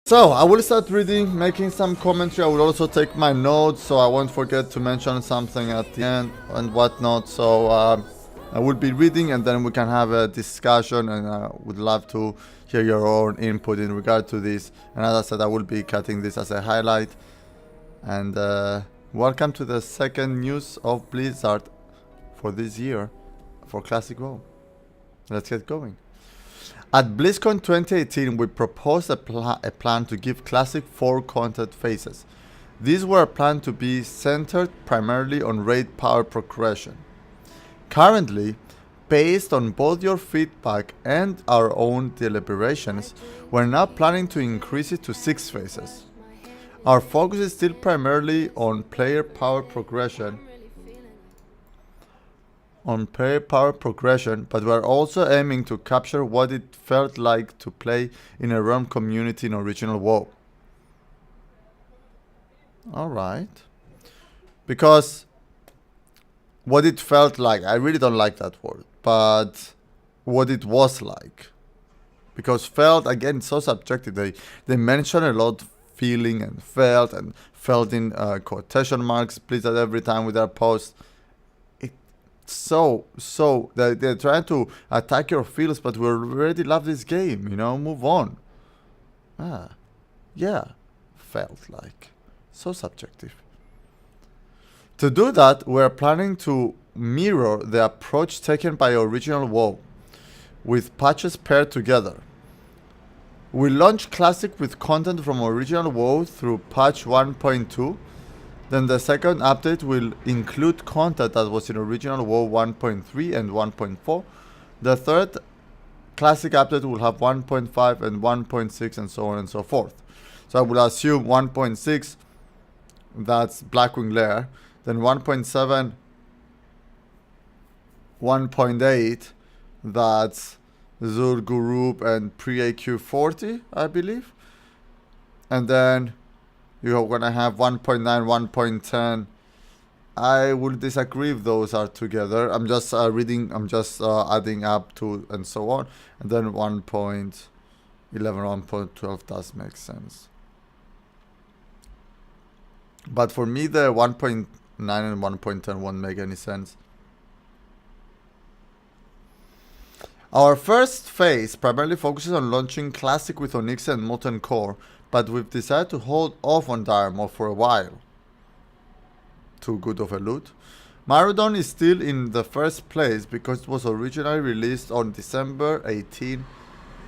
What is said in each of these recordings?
So I will start reading, making some commentary. I will also take my notes, so I won't forget to mention something at the end and whatnot. So I will be reading, and then we can have a discussion. And I would love to hear your own input in regard to this. And as I said, I will be cutting this as a highlight. And welcome to the second news of Blizzard for this year for Classic WoW. Let's get going. At BlizzCon 2018, we proposed a plan to give Classic 4 content phases. These were planned to be centered primarily on raid power progression. Currently, based on both your feedback and our own deliberations, we're now planning to increase it to 6 phases. Our focus is still primarily on player power progression, but we're also aiming to capture what it felt like to play in a realm community in original WoW. Alright. Because what it felt like, I really don't like that word, but what it was like. Because felt, again, it's so subjective. They mention a lot feeling and felt in quotation marks, please, at every time with their posts. So they're trying to attack your feels, but we already love this game, move on. Yeah, felt like. So subjective. To do that, we're planning to mirror the approach taken by original WoW, with patches paired together. We launch Classic with content from original WoW through patch 1.2. Then the second update will include content that was in original WoW 1.3 and 1.4. The third Classic update will have 1.5 and 1.6 and so on and so forth. So I will assume 1.6, that's Blackwing Lair. Then 1.7, 1.8, that's Zul'Gurub and pre-AQ40, I believe. And then you're gonna have 1.9, 1.10. I will disagree if those are together. I'm just adding up to and so on. And then 1.11, 1.12 does make sense. But for me, the 1.9 and 1.10 won't make any sense. Our first phase primarily focuses on launching Classic with Onyx and Molten Core, but we've decided to hold off on Dire Maul for a while. Too good of a loot. Maraudon is still in the first place because it was originally released on December 18,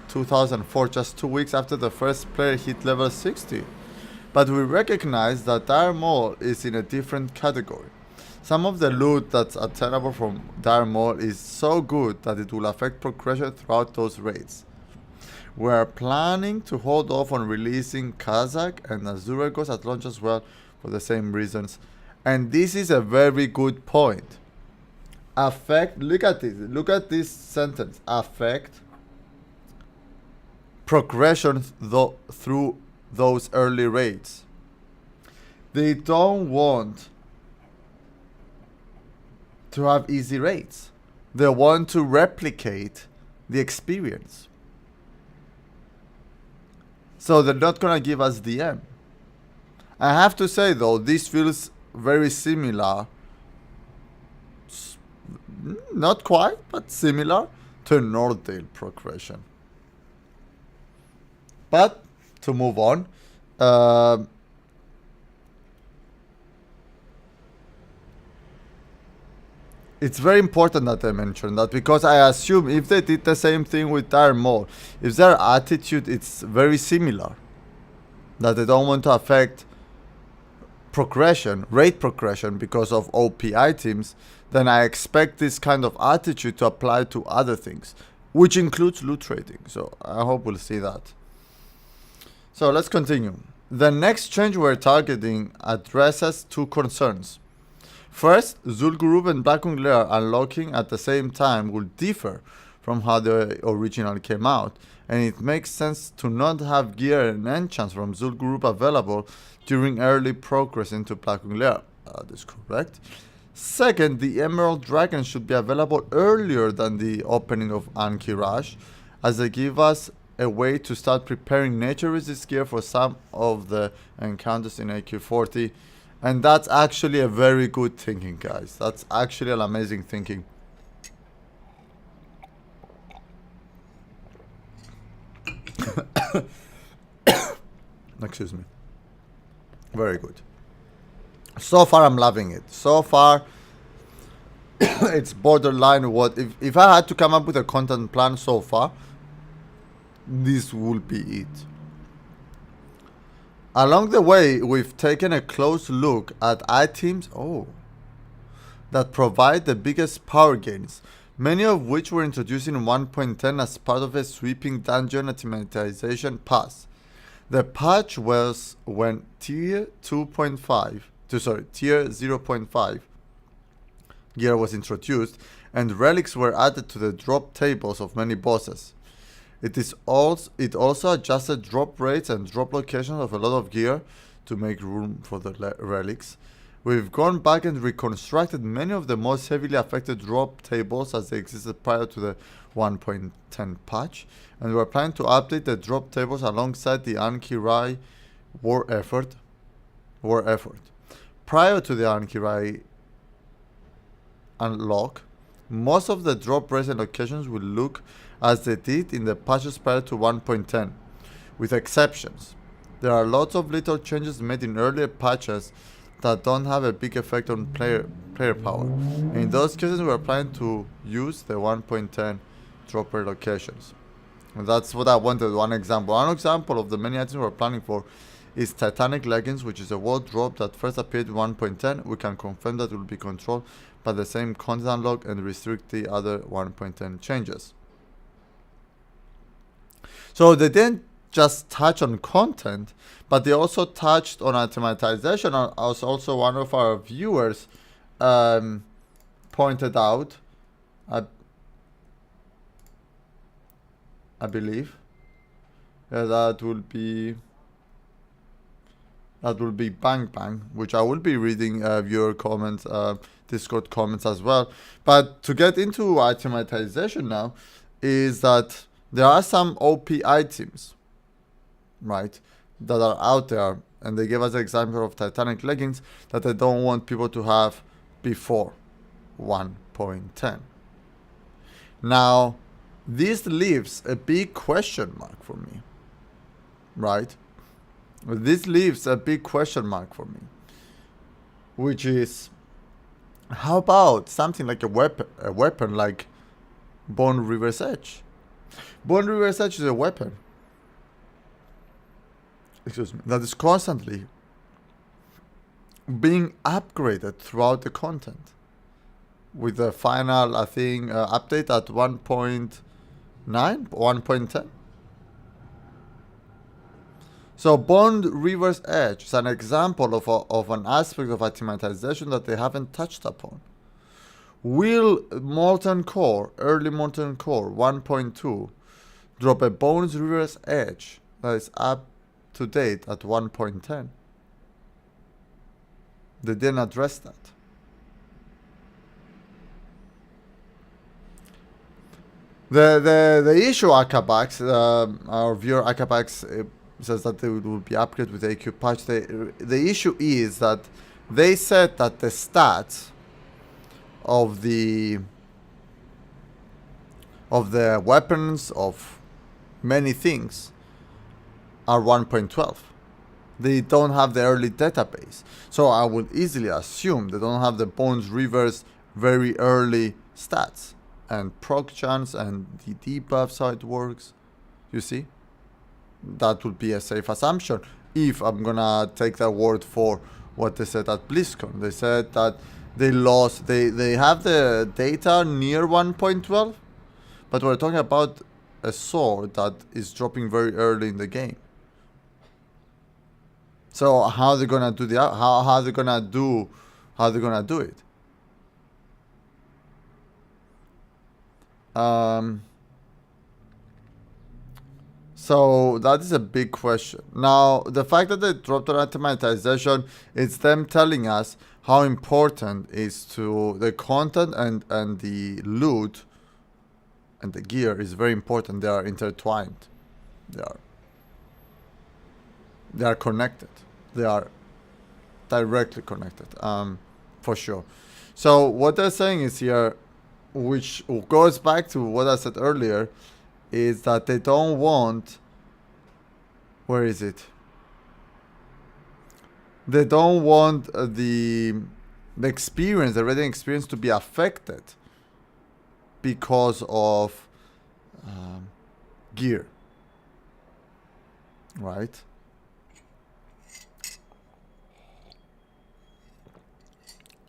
2004, just 2 weeks after the first player hit level 60. But we recognize that Dire Maul is in a different category. Some of the loot that's attainable from Dire Maul is so good that it will affect progression throughout those raids. We are planning to hold off on releasing Kazakh and Azuragos at launch as well for the same reasons. And this is a very good point. Look at this sentence. Affect progression through those early raids. They don't want to have easy raids. They want to replicate the experience. So they're not gonna give us DM. I have to say though, this feels very similar, not quite, but similar to Northdale progression. But to move on, it's very important that I mention that, because I assume if they did the same thing with Dire Maul, if their attitude is very similar, that they don't want to affect progression, raid progression because of OP items, then I expect this kind of attitude to apply to other things, which includes loot trading. So I hope we'll see that. So let's continue. The next change we're targeting addresses two concerns. First, Zul'Gurub and Blackwing Lair unlocking at the same time will differ from how the original came out, and it makes sense to not have gear and enchants from Zul'Gurub available during early progress into Blackwing Lair. That is correct. Second, the Emerald Dragon should be available earlier than the opening of Ankh-Rush, as they give us a way to start preparing nature resist gear for some of the encounters in AQ40. And that's actually a very good thinking, guys. That's actually an amazing thinking. Excuse me. Very good. So far, I'm loving it. So far, it's borderline what... If I had to come up with a content plan so far, this will be it. Along the way, we've taken a close look at items that provide the biggest power gains, many of which were introduced in 1.10 as part of a sweeping dungeon automatization pass. The patch was when tier 0.5 gear was introduced and relics were added to the drop tables of many bosses. It also adjusted drop rates and drop locations of a lot of gear to make room for the relics. We've gone back and reconstructed many of the most heavily affected drop tables as they existed prior to the 1.10 patch, and we're planning to update the drop tables alongside the Anki-Rai war effort. Prior to the Anki-Rai unlock, most of the drop rates and locations will look as they did in the patches prior to 1.10, with exceptions. There are lots of little changes made in earlier patches that don't have a big effect on player power. In those cases, we are planning to use the 1.10 drop rate locations. And that's what I wanted, one example. One example of the many items we're planning for is Titanic Leggings, which is a world drop that first appeared in 1.10. We can confirm that it will be controlled by the same content unlock and restrict the other 1.10 changes. So they didn't just touch on content, but they also touched on automatization, as also one of our viewers pointed out, I believe. That will be Bang Bang, which I will be reading viewer comments, Discord comments as well. But to get into automatization now, is that there are some OP items, right, that are out there, and they gave us an example of Titanic Leggings that they don't want people to have before 1.10. Now, this leaves a big question mark for me, right? This leaves a big question mark for me, which is, how about something like a weapon like Bone Reverse Edge? Bone Reverse Edge is a weapon, that is constantly being upgraded throughout the content, with the final, I think, update at 1.9, 1.10. So Bone Reverse Edge is an example of an aspect of automatization that they haven't touched upon. Will Molten Core, early Molten Core 1.2, drop a Bones Reverse Edge that is up to date at 1.10? They didn't address that. The issue Akabax, our viewer Akabax says that they will be upgraded with AQ patch. The issue is that they said that the stats of the weapons of many things are 1.12. They don't have the early database, so I would easily assume they don't have the Bones Reverse very early stats and proc chance and the debuffs, how it works. You see, that would be a safe assumption if I'm gonna take their word for what they said at BlizzCon. They said that they lost, they have the data near 1.12, but we're talking about a sword that is dropping very early in the game. So how are they gonna do how are they gonna do it? So that is a big question. Now, the fact that they dropped on automatization, it's them telling us how important is to the content and the loot and the gear is very important. They are intertwined. They are. They are connected. They are directly connected. For sure. So what they're saying is here, which goes back to what I said earlier, is that they don't want. Where is it? They don't want the experience, the raiding experience, to be affected because of gear, right?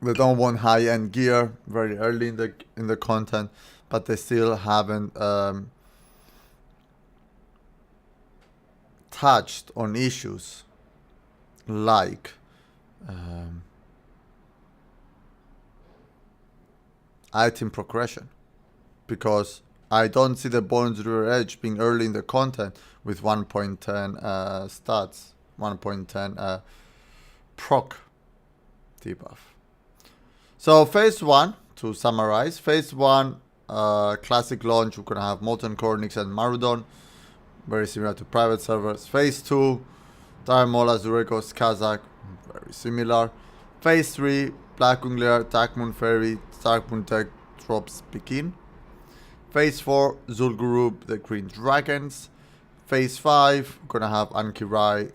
They don't want high-end gear very early in the content, but they still haven't touched on issues like item progression, because I don't see the Bones River Edge being early in the content with 1.10 stats, 1.10 proc debuff. So phase 1, to summarize, phase 1 classic launch, we're gonna have Molten Cornix and Marudon, very similar to private servers. Phase 2, Taramola, Zurekos, Kazakh, very similar. Phase 3, Black Ungler, Dark Moon Fairy, Dark Moon Tech drops begin. Phase 4, Zul'Gurub, the Green Dragons. Phase 5, we're gonna have Anki-Rai,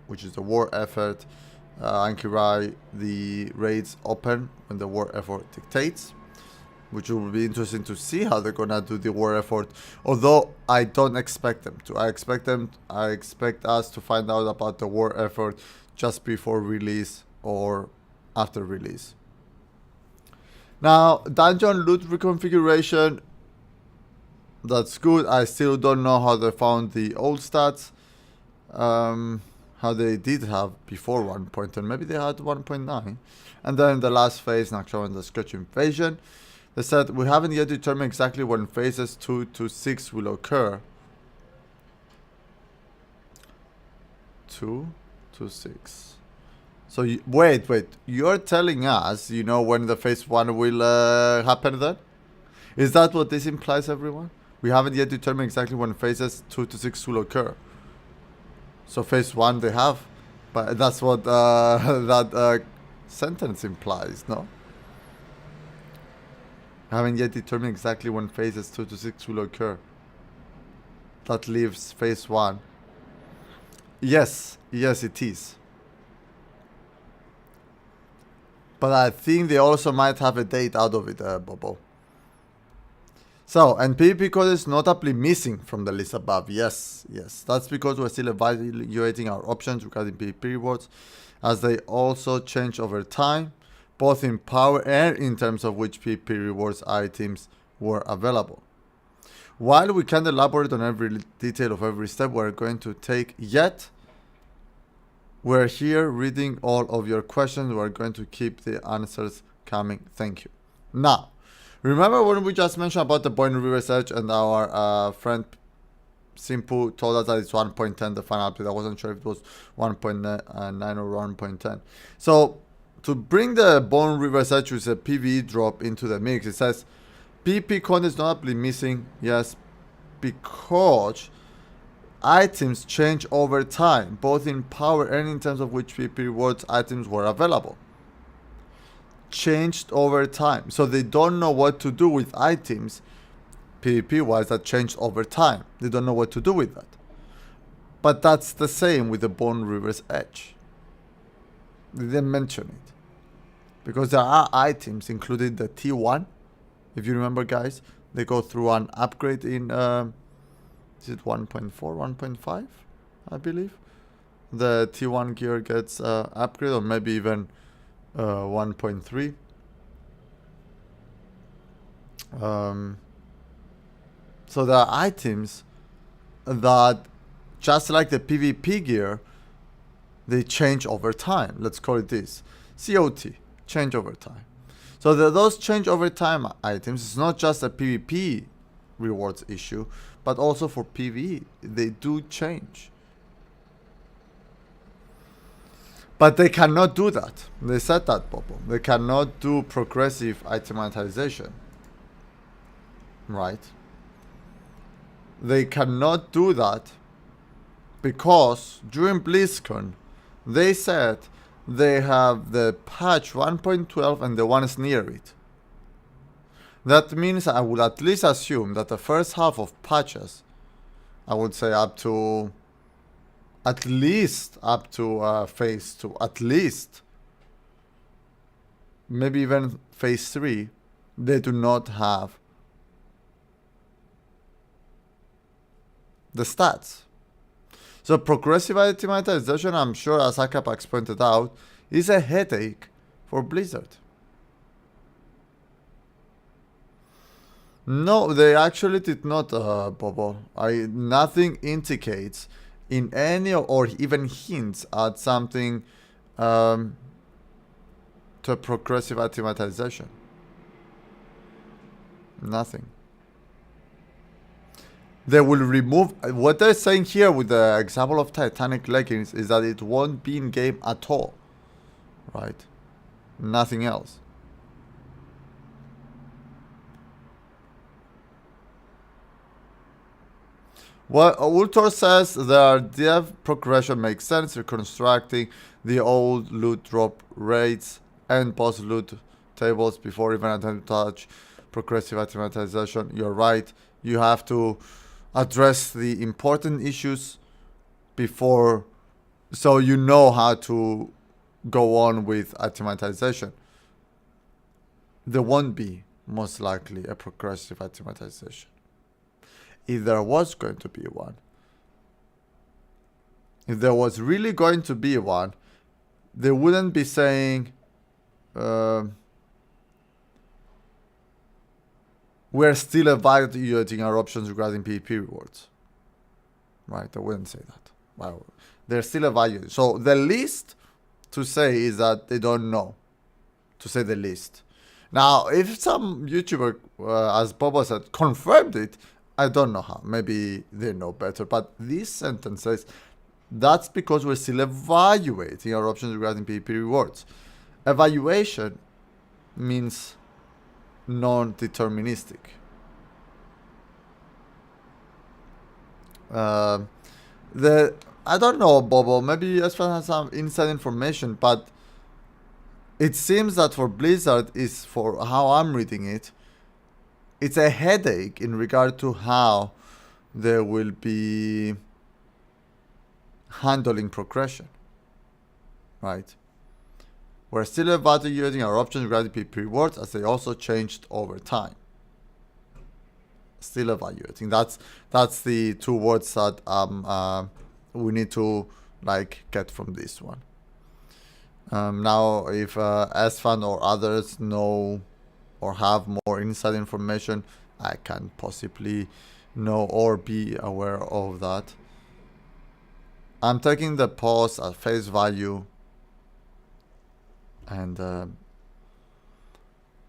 which is the war effort. Anki-Rai, the raids open when the war effort dictates, which will be interesting to see how they're gonna do the war effort. Although I don't expect them to. I expect us to find out about the war effort just before release or after release. Now, dungeon loot reconfiguration, that's good. I still don't know how they found the old stats. How they did have before 1.10. Maybe they had 1.9. And then the last phase, Naxxramas the Scourge Invasion. They said, we haven't yet determined exactly when phases 2 to 6 will occur. 2 to 6. So, wait. You're telling us, you know, when the phase 1 will happen then? Is that what this implies, everyone? We haven't yet determined exactly when phases 2 to 6 will occur. So phase 1 they have. But that's what that sentence implies, no? Haven't yet determined exactly when phases 2 to 6 will occur. That leaves phase 1. Yes, it is. But I think they also might have a date out of it, Bobo. So, and PvP code is notably missing from the list above. Yes. That's because we're still evaluating our options regarding PvP rewards, as they also change over time, both in power and in terms of which PvP rewards items were available. While we can't elaborate on every detail of every step we're going to take yet, we're here reading all of your questions. We're going to keep the answers coming. Thank you. Now, remember when we just mentioned about the Boyne River Edge and our friend Simpu told us that it's 1.10 the final update. I wasn't sure if it was 1.9 or 1.10. So to bring the Boyne River Edge with a PvE drop into the mix, it says PvP content is notably missing. Yes, because items change over time, both in power and in terms of which PvP rewards items were available. Changed over time, so they don't know what to do with items PvP wise that changed over time. They don't know what to do with that. But that's the same with the Boyne River's Edge. They didn't mention it because there are items including the T1. If you remember, guys, they go through an upgrade in is it 1.4, 1.5, I believe. The T1 gear gets upgrade, or maybe even 1.3. So there are items that, just like the PvP gear, they change over time. Let's call it this. COT, change over time. So those change over time items, it's not just a PvP rewards issue, but also for PvE. They do change. But they cannot do that. They said that, Bobo. They cannot do progressive itematization. Right? They cannot do that because during BlizzCon, they said they have the patch 1.12 and the one is near it. That means I would at least assume that the first half of patches, I would say at least up to phase 2, at least, maybe even phase 3, they do not have the stats. So progressive itemization, I'm sure, as Akapax pointed out, is a headache for Blizzard. No, they actually did not, Bobo. Nothing indicates in any or even hints at something to progressive itemization. Nothing. They will remove... What they're saying here with the example of Titanic Leggings is that it won't be in-game at all. Right? Nothing else. Well, Ultor says their dev progression makes sense, reconstructing the old loot drop rates and post loot tables before even attempting to touch progressive itemization. You're right. You have to address the important issues before, so you know how to go on with itemization. There won't be, most likely, a progressive itemization. If there was going to be one, if there was really going to be one, they wouldn't be saying we're still evaluating our options regarding PvP rewards. Right, they wouldn't say that. Well, they're still evaluating. So the least to say is that they don't know, to say the least. Now, if some YouTuber, as Bobo said, confirmed it, I don't know how. Maybe they know better. But this sentence says, that's because we're still evaluating our options regarding PvP rewards. Evaluation means non-deterministic. I don't know, Bobo. Maybe Esfan has some inside information, but it seems that for Blizzard, is for how I'm reading it, it's a headache in regard to how they will be handling progression. Right? We're still evaluating our options regarding PvP rewards as they also changed over time. Still evaluating. That's the two words that we need to get from this one. Now, if Esfan or others know or have more inside information, I can possibly know or be aware of that. I'm taking the post at face value, and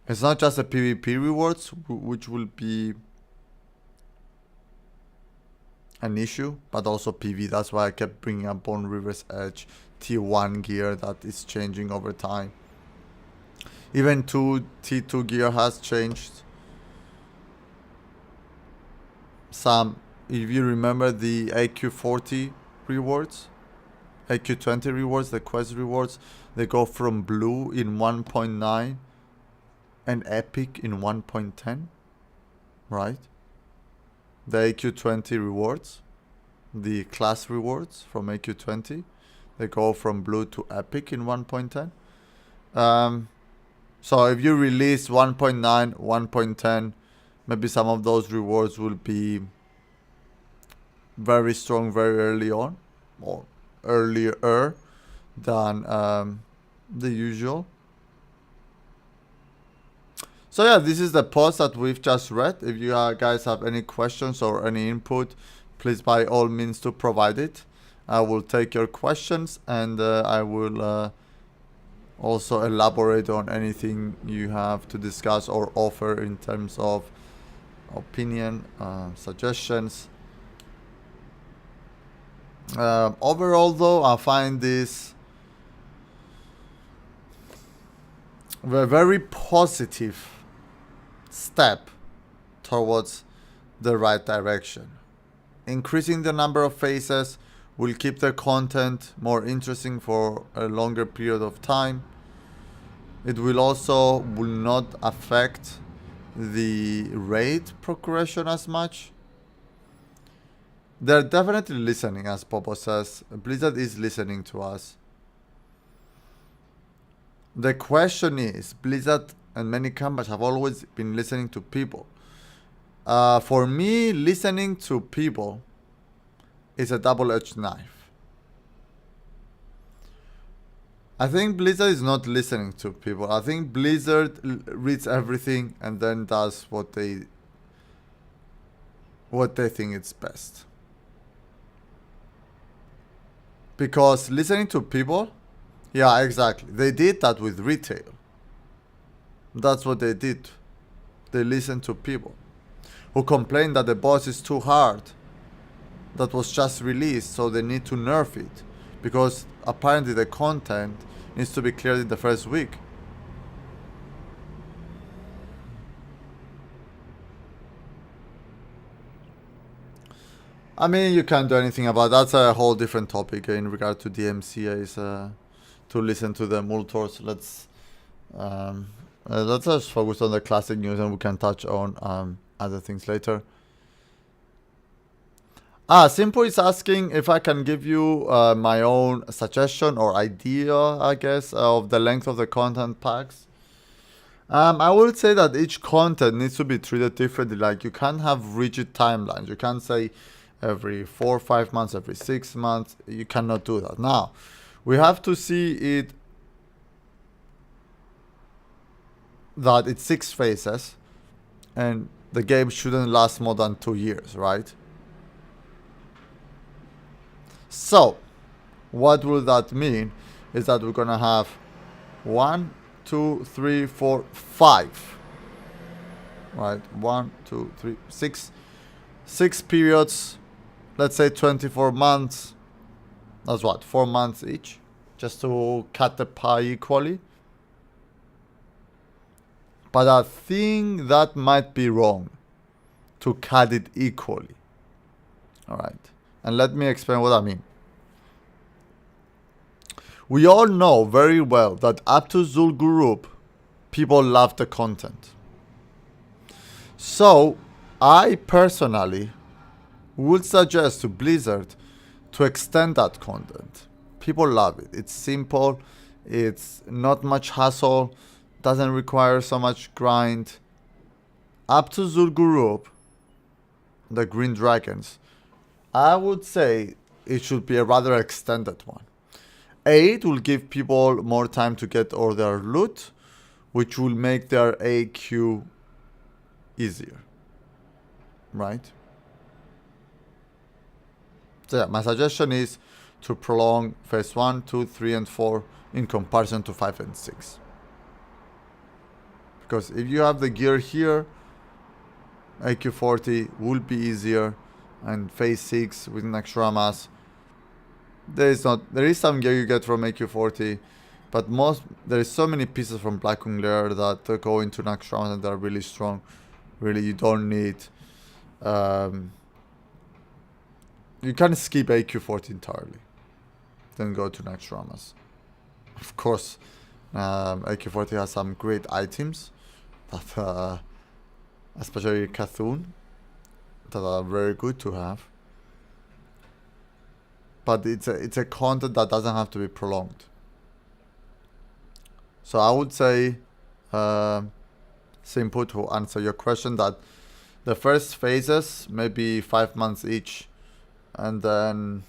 it's not just the PvP rewards which will be an issue, but also PV. That's why I kept bringing up Bone River's Edge T1 gear that is changing over time. Even T2 gear has changed. Some, if you remember the AQ40 rewards, AQ20 rewards, the quest rewards, they go from blue in 1.9 and epic in 1.10, right? The AQ20 rewards, the class rewards from AQ20, they go from blue to epic in 1.10. So if you release 1.9, 1.10, maybe some of those rewards will be very strong very early on, or earlier than the usual. So yeah, this is the post that we've just read. If you guys have any questions or any input, please by all means to provide it. I will take your questions, and I will also elaborate on anything you have to discuss or offer in terms of opinion, suggestions. Overall though, I find this a very positive step towards the right direction. Increasing the number of phases will keep the content more interesting for a longer period of time. It will also will not affect the rate progression as much. They're definitely listening, as Popo says. Blizzard is listening to us. The question is, Blizzard and many companies have always been listening to people. For me, listening to people is a double-edged knife. I think Blizzard is not listening to people. I think Blizzard reads everything and then does what they think is best. Because listening to people, yeah, exactly. They did that with retail. That's what they did. They listened to people who complained that the boss is too hard. That was just released, so they need to nerf it. Because apparently the content needs to be cleared in the first week. I mean, you can't do anything about that. That's a whole different topic in regard to DMCAs, to listen to the multors. Let's just focus on the classic news and we can touch on other things later. Simple is asking if I can give you my own suggestion or idea, I guess, of the length of the content packs. I would say that each content needs to be treated differently. Like, you can't have rigid timelines. You can't say every 4 or 5 months, every 6 months. You cannot do that. Now, we have to see it that it's 6 phases and the game shouldn't last more than 2 years, right? So, what will that mean? Is that we're gonna have 1, 2, 3, 4, 5. Right? 1, 2, 3, 6. 6 periods. Let's say 24 months. That's what? 4 months each? Just to cut the pie equally. But I think that might be wrong. To cut it equally. Alright. And let me explain what I mean. We all know very well that up to Zul'Gurub, people love the content. So, I personally would suggest to Blizzard to extend that content. People love it. It's simple. It's not much hassle. Doesn't require so much grind. Up to Zul'Gurub, the Green Dragons, I would say it should be a rather extended one. 8 will give people more time to get all their loot, which will make their AQ easier. Right? So yeah, my suggestion is to prolong phase 1, 2, 3, and 4 in comparison to 5 and 6. Because if you have the gear here, AQ 40 will be easier, and phase 6 with Naxxramas, there is some gear you get from AQ 40, but there is so many pieces from Blackwing Lair that go into Naxxramas and they're really strong. Really, you don't need you can skip AQ 40 entirely, then go to Naxxramas. Of course, AQ 40 has some great items that, especially Cthulhu, that are very good to have. But it's a content that doesn't have to be prolonged. So I would say, simple to answer your question, that the first phases maybe 5 months each, and then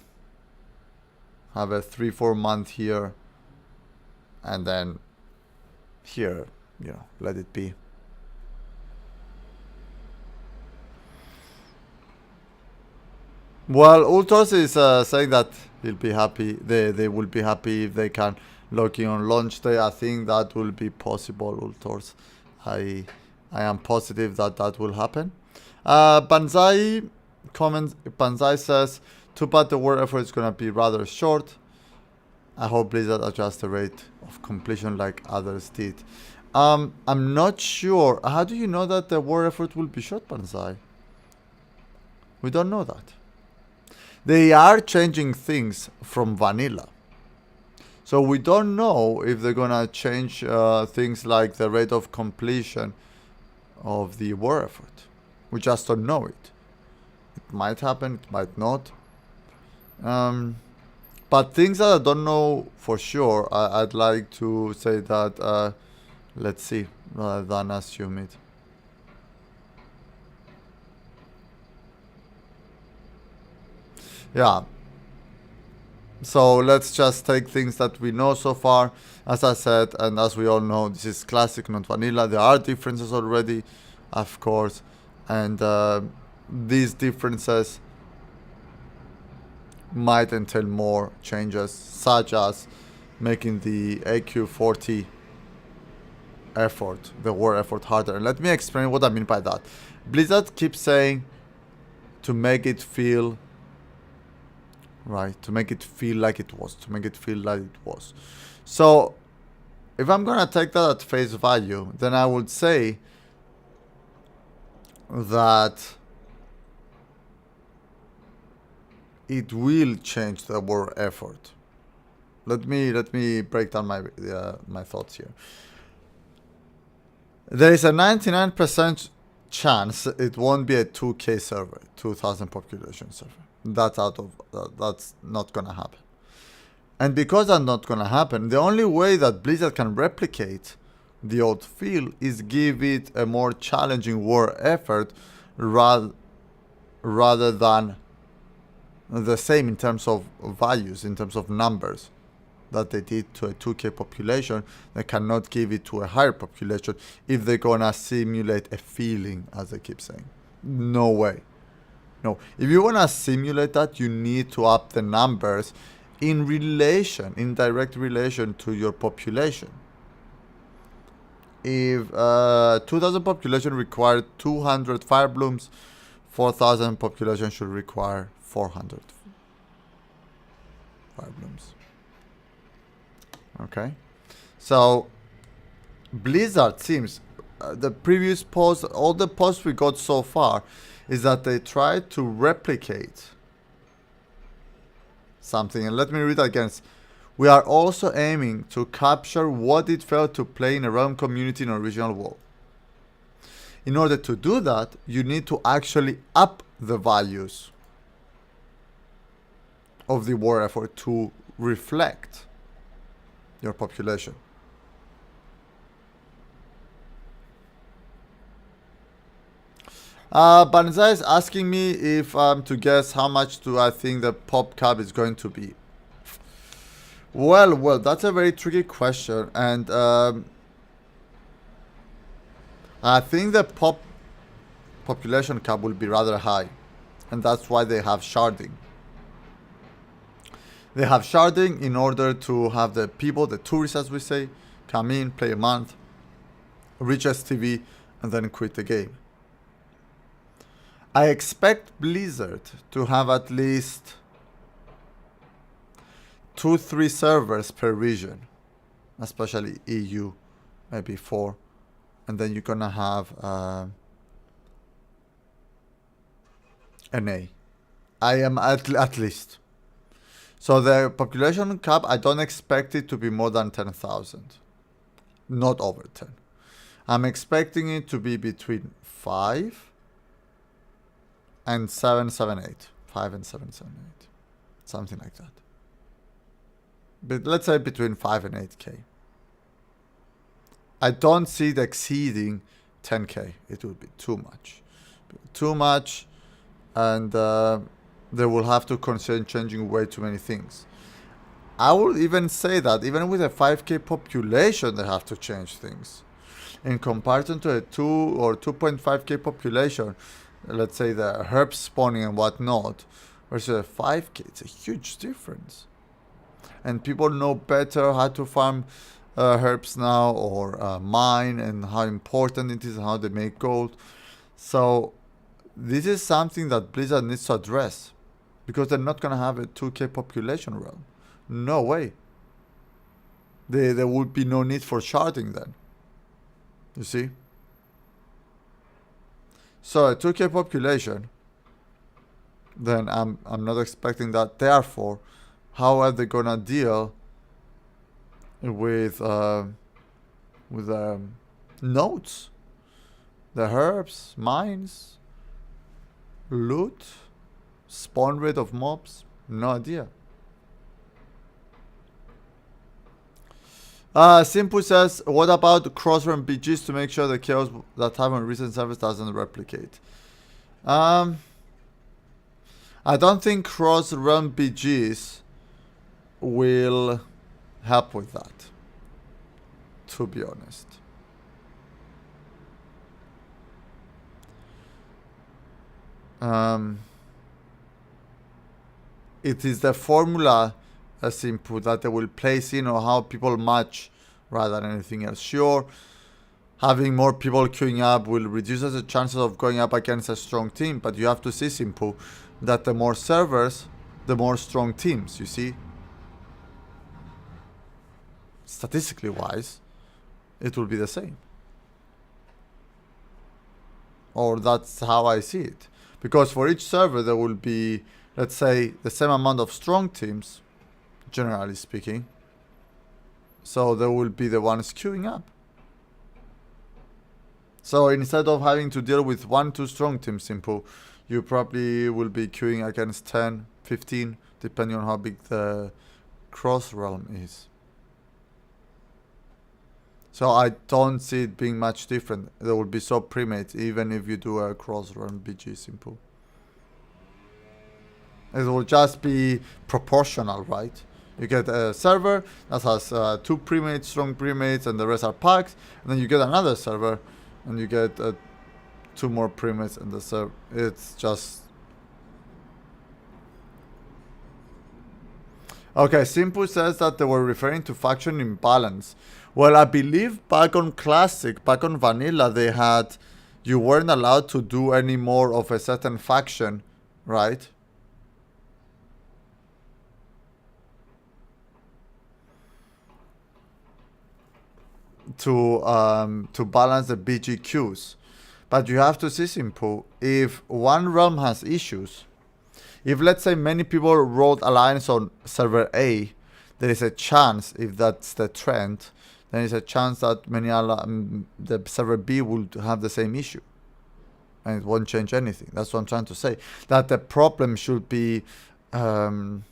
have a 3-4 month here, and then here, let it be. Well, Ultros is saying that he'll be happy. They will be happy if they can log in on launch day. I think that will be possible, Ultros. I am positive that will happen. Banzai says, too bad the war effort is gonna be rather short. I hope Blizzard adjusts the rate of completion like others did. I'm not sure. How do you know that the war effort will be short, Banzai? We don't know that. They are changing things from vanilla. So we don't know if they're gonna change things like the rate of completion of the war effort. We just don't know it. It might happen, it might not. But things that I don't know for sure, I'd like to say that let's see, rather than assume it. Yeah. So let's just take things that we know so far. As I said, and as we all know, this is classic, not vanilla. There are differences already, of course. And these differences might entail more changes, such as making the AQ40 effort, the war effort, harder. And let me explain what I mean by that. Blizzard keeps saying to make it feel right, to make it feel like it was, to make it feel like it was. So if I'm gonna take that at face value, then I would say that it will change the war effort. Let me break down my thoughts here. There is a 99% chance it won't be a 2K server, 2000 population server. That's not gonna happen. And because that's not gonna happen, the only way that Blizzard can replicate the old feel is give it a more challenging war effort rather than the same in terms of values, in terms of numbers that they did to a 2K population. They cannot give it to a higher population if they're gonna simulate a feeling, as they keep saying. No way. No. If you wanna simulate that, you need to up the numbers in direct relation to your population. If 2000 population required 200 fire blooms, 4000 population should require 400 fire blooms. Okay, so Blizzard seems the previous post, all the posts we got so far, is that they tried to replicate something. And let me read that again. We are also aiming to capture what it felt to play in a realm community in original WoW. In order to do that, you need to actually up the values of the war effort to reflect your population. Banzai is asking me if I'm to guess how much do I think the pop cap is going to be. Well, that's a very tricky question, and I think the population cap will be rather high, and that's why they have sharding. They have sharding in order to have the people, the tourists as we say, come in, play a month, reach STV, and then quit the game. I expect Blizzard to have at least 2-3 servers per region, especially EU, maybe 4, and then you're gonna have NA. I am at least. So the population cap, I don't expect it to be more than 10,000, not over 10. I'm expecting it to be between 5 and 778, 5 and 778, something like that. But let's say between 5 and 8K. I don't see it exceeding 10K. It would be too much, and they will have to consider changing way too many things. I will even say that even with a 5K population, they have to change things. In comparison to a 2 or 2.5K population, let's say the herb spawning and whatnot, versus a 5K, it's a huge difference. And people know better how to farm herbs now, or mine, and how important it is and how they make gold. So this is something that Blizzard needs to address, because they're not going to have a 2K population realm. No way. There would be no need for sharding then. You see? So a 2K population then I'm not expecting that. Therefore, how are they gonna deal with nodes, the herbs, mines, loot, spawn rate of mobs? No idea. Simple says, what about cross-run BGs to make sure the chaos that happened on recent servers doesn't replicate? I don't think cross-run BGs will help with that, to be honest. It is the formula as input that they will place in or how people match rather than anything else. Sure, having more people queuing up will reduce the chances of going up against a strong team, but you have to see simple that the more servers, the more strong teams, you see? Statistically wise, it will be the same. Or that's how I see it. Because for each server there will be, let's say, the same amount of strong teams, generally speaking. So there will be the ones queuing up. So instead of having to deal with 1-2 strong teams, simple, you probably will be queuing against 10, 15, depending on how big the cross realm is. So I don't see it being much different. There will be sub primates even if you do a cross realm BG simple. It will just be proportional, right? You get a server that has 2 primates, strong primates, and the rest are packs. And then you get another server, and you get 2 more primates, and the server. It's just. Okay, Simple says that they were referring to faction imbalance. Well, I believe back on Classic, back on Vanilla, they had. You weren't allowed to do any more of a certain faction, right? To balance the BGQs. But you have to see simple, if one realm has issues, if let's say many people wrote alliance on server A, there is a chance, if that's the trend, then there's a chance that the server B will have the same issue. And it won't change anything. That's what I'm trying to say. That the problem should be dealt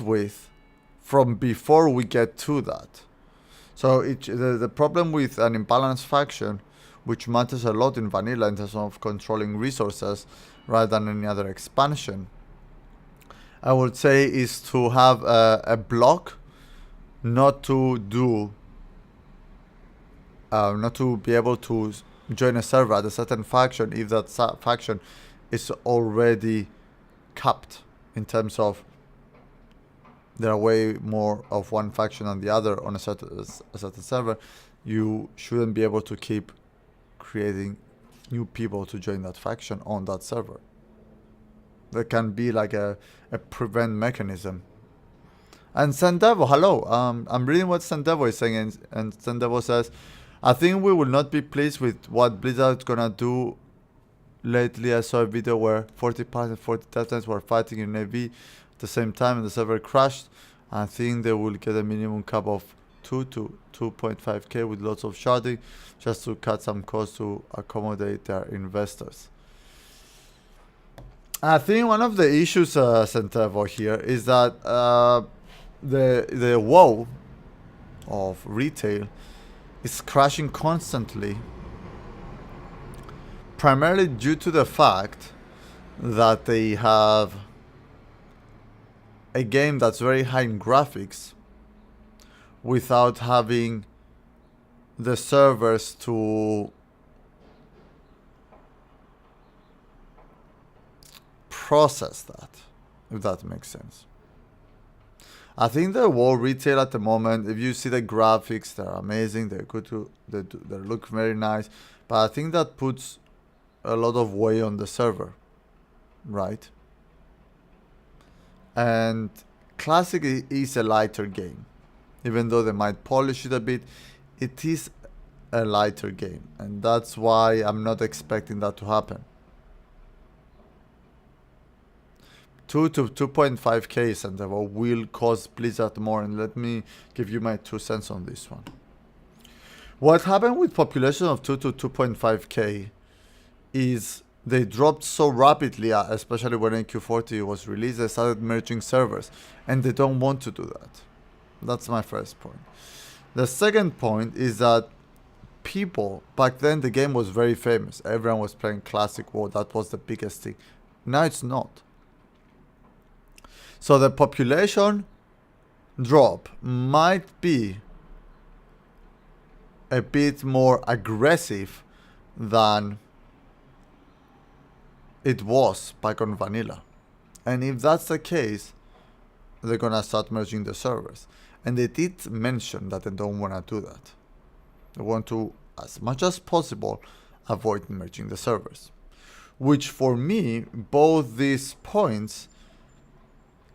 with from before we get to that. So the problem with an imbalanced faction, which matters a lot in vanilla in terms of controlling resources rather than any other expansion, I would say is to have a block, not to be able to join a server at a certain faction if that faction is already capped in terms of there are way more of one faction than the other on a certain server. You shouldn't be able to keep creating new people to join that faction on that server. There can be like a prevent mechanism. And Sandevo, hello. I'm reading what Sandevo is saying, and Sandevo says, I think we will not be pleased with what Blizzard's gonna do. Lately I saw a video where 40 pilots and 40 titans were fighting in AV at the same time and the server crashed. I think they will get a minimum cap of 2 to 2.5k with lots of sharding just to cut some costs to accommodate their investors. I think one of the issues, Santevo, here is that the WoW of retail is crashing constantly, primarily due to the fact that they have a game that's very high in graphics without having the servers to process that, if that makes sense. I think the WoW retail at the moment, if you see the graphics, they're amazing, they're good they look very nice, but I think that puts a lot of weight on the server, right? And Classic is a lighter game. Even though they might polish it a bit, it is a lighter game. And that's why I'm not expecting that to happen. 2 to 2.5k center will cost Blizzard more, and let me give you my 2 cents on this one. What happened with population of 2 to 2.5k is they dropped so rapidly, especially when AQ40 was released, they started merging servers, and they don't want to do that. That's my first point. The second point is that people, back then the game was very famous. Everyone was playing Classic WoW. That was the biggest thing. Now it's not. So the population drop might be a bit more aggressive than it was back on vanilla. And if that's the case, they're gonna start merging the servers. And they did mention that they don't wanna do that. They want to, as much as possible, avoid merging the servers. Which for me, both these points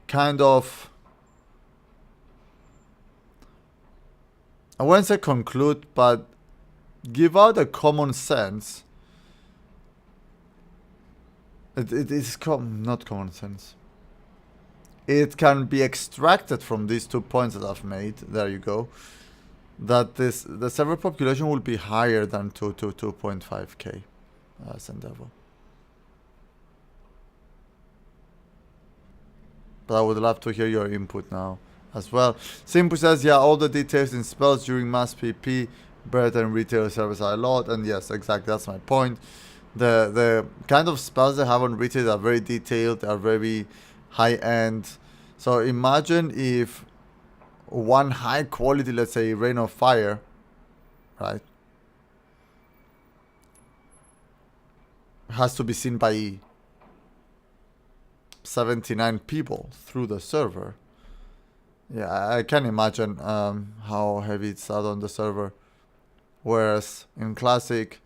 kind of, I won't say conclude, but give out a common sense. It is not common sense. It can be extracted from these 2 points that I've made. There you go. That the server population will be higher than 2 to 2.5k as Endeavor. But I would love to hear your input now as well. Simple says, yeah, all the details in spells during mass PP, bread and retail servers are a lot. And yes, exactly, that's my point. The kind of spells they have on retail are very detailed, are very high end. So imagine if one high quality, let's say Rain of Fire, right, has to be seen by 79 people through the server. Yeah, I can imagine how heavy it's out on the server. Whereas in Classic,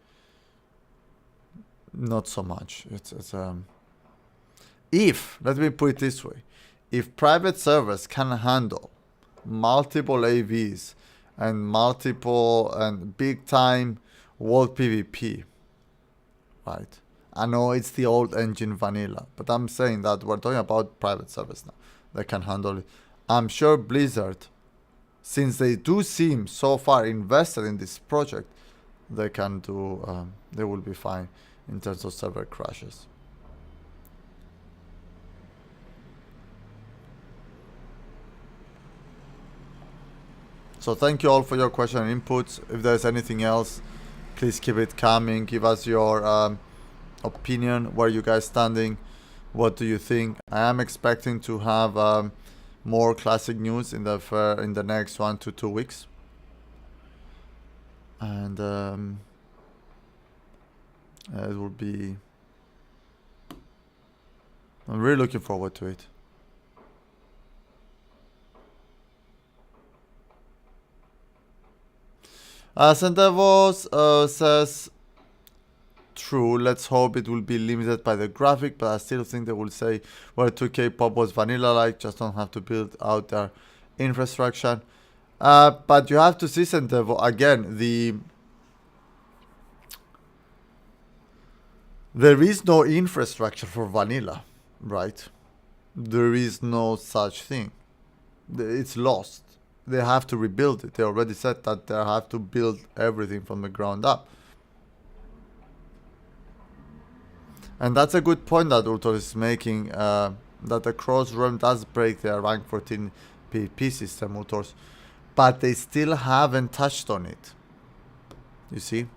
not so much. It's if, let me put it this way, if private servers can handle multiple AVs and multiple and big time world PvP, right? I know it's the old engine vanilla, but I'm saying that we're talking about private servers now. They can handle it. I'm sure Blizzard, since they do seem so far invested in this project, they can do, they will be fine in terms of server crashes. So thank you all for your question and inputs. If there's anything else, please keep it coming. Give us your opinion, where you guys standing, what do you think? I am expecting to have more Classic news in the next 1 to 2 weeks, and it will be, I'm really looking forward to it. Santavos says, true, let's hope it will be limited by the graphic, but I still think they will say, well, 2K pop was vanilla-like, just don't have to build out their infrastructure. But you have to see, Santavo, again, there is no infrastructure for vanilla, right? There is no such thing. It's lost. They have to rebuild it. They already said that they have to build everything from the ground up. And that's a good point that Ultor is making, that the Cross Realm does break their rank 14 PvP system, Ultors, but they still haven't touched on it. You see?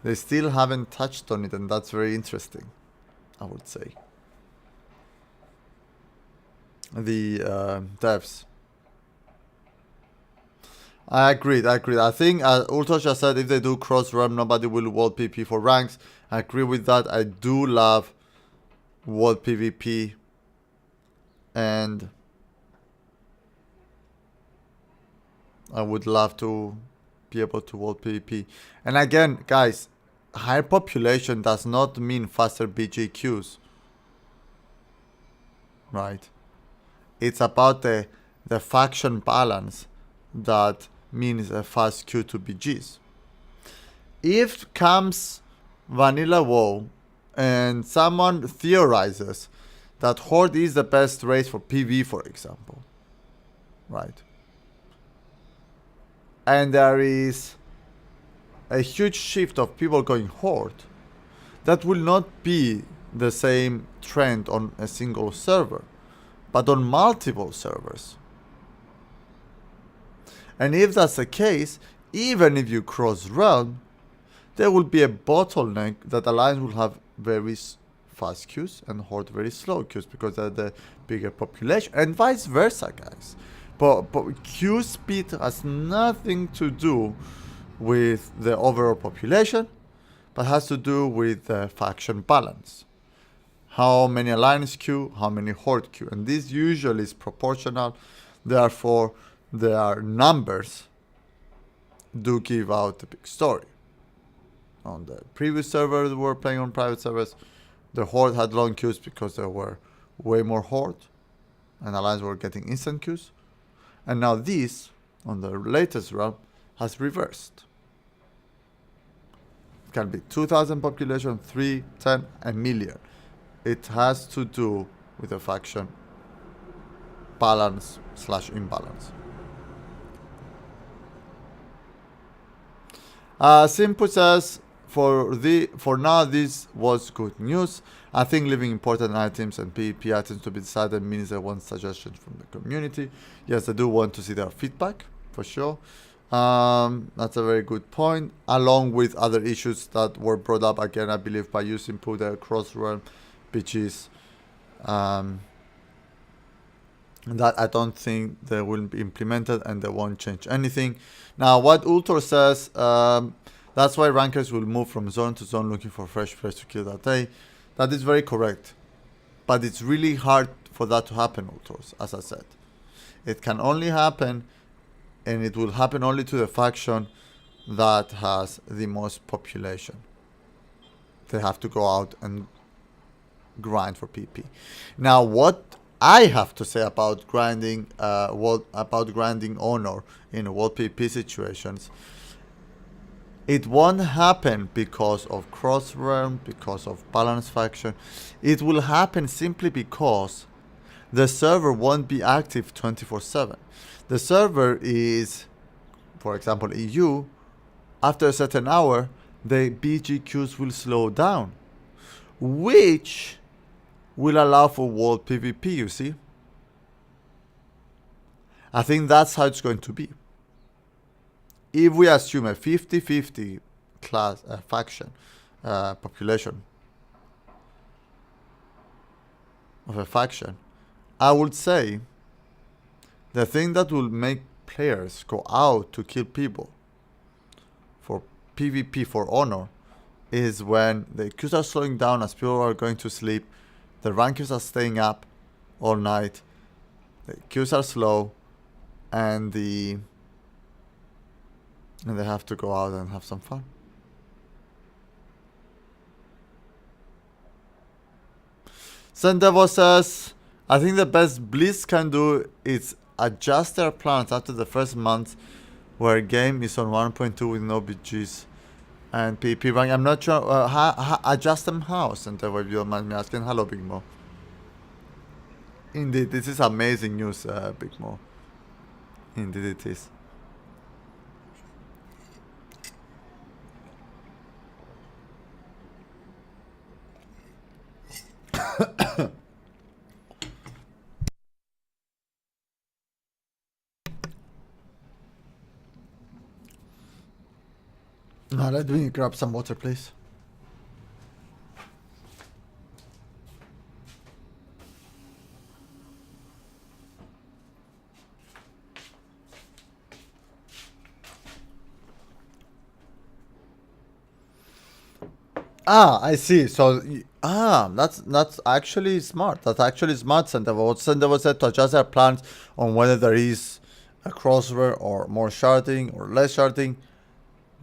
They still haven't touched on it, and that's very interesting, I would say. The devs. I agreed. I think Ultra just said if they do cross realm, nobody will world PvP for ranks. I agree with that. I do love world PvP, and I would love to be able to world PvP. And again, guys, higher population does not mean faster BG queues, right? It's about the faction balance that means a fast queue to BGs. If comes vanilla WoW and someone theorizes that Horde is the best race for PV, for example, right? And there is a huge shift of people going Horde, that will not be the same trend on a single server, but on multiple servers. And if that's the case, even if you cross realm, there will be a bottleneck that Alliance will have very fast queues and Horde very slow queues because they're the bigger population, and vice versa, guys. But queue speed has nothing to do with the overall population, but has to do with the faction balance. How many Alliance queue, how many Horde queue, and this usually is proportional. Therefore, their numbers do give out the big story. On the previous server that were playing on private servers, the Horde had long queues because there were way more Horde, and Alliance were getting instant queues. And now this, on the latest realm, has reversed. It can be 2,000 population, 3, 10, a million. It has to do with the faction balance / imbalance. Simple says, for now this was good news. I think leaving important items and PvP items to be decided means I want suggestions from the community. Yes, I do want to see their feedback, for sure. That's a very good point. Along with other issues that were brought up again, I believe, by using put the cross-realm, which is that I don't think they will be implemented and they won't change anything. Now, what Ultor says, that's why rankers will move from zone to zone looking for fresh players to kill that day. That is very correct. But it's really hard for that to happen, Ultors, as I said. It can only happen, and it will happen only to the faction that has the most population. They have to go out and grind for PP. Now, what I have to say about grinding, honor in world PP situations, it won't happen because of cross realm, because of balance faction. It will happen simply because the server won't be active 24/7. The server is, for example, EU. After a certain hour, the BG queues will slow down, which will allow for world PvP, you see. I think that's how it's going to be. If we assume a 50-50 class faction population of a faction, I would say the thing that will make players go out to kill people for PvP, for honor, is when the queues are slowing down as people are going to sleep, the rankers are staying up all night, the queues are slow, and they have to go out and have some fun. Sendevo says, I think the best Blizz can do is adjust their plans after the first month where a game is on 1.2 with no BGs and PP rank. I'm not sure. Adjust them how, Sendevo, if you don't mind me asking. Hello, Big Mo. Indeed, this is amazing news, Big Mo. Indeed it is. Now let me grab some water, please. I see. So, that's actually smart. That's actually smart, Sendevo. What Sendevo said, to adjust their plans on whether there is a crossover or more sharding or less sharding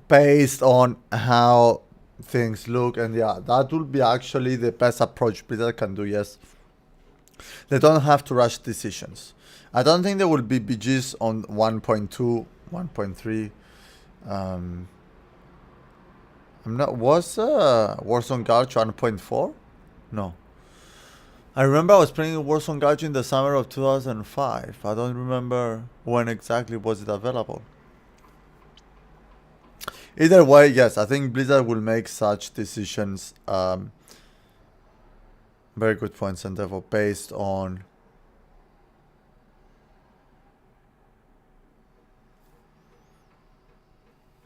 based on how things look. And yeah, that will be actually the best approach Blizzard can do, yes. They don't have to rush decisions. I don't think there will be BGs on 1.2, 1.3. I'm not. Was Warzone Gauge 1.4? No. I remember I was playing Warzone Gauge in the summer of 2005. I don't remember when exactly was it available. Either way, yes, I think Blizzard will make such decisions. Very good points, and therefore based on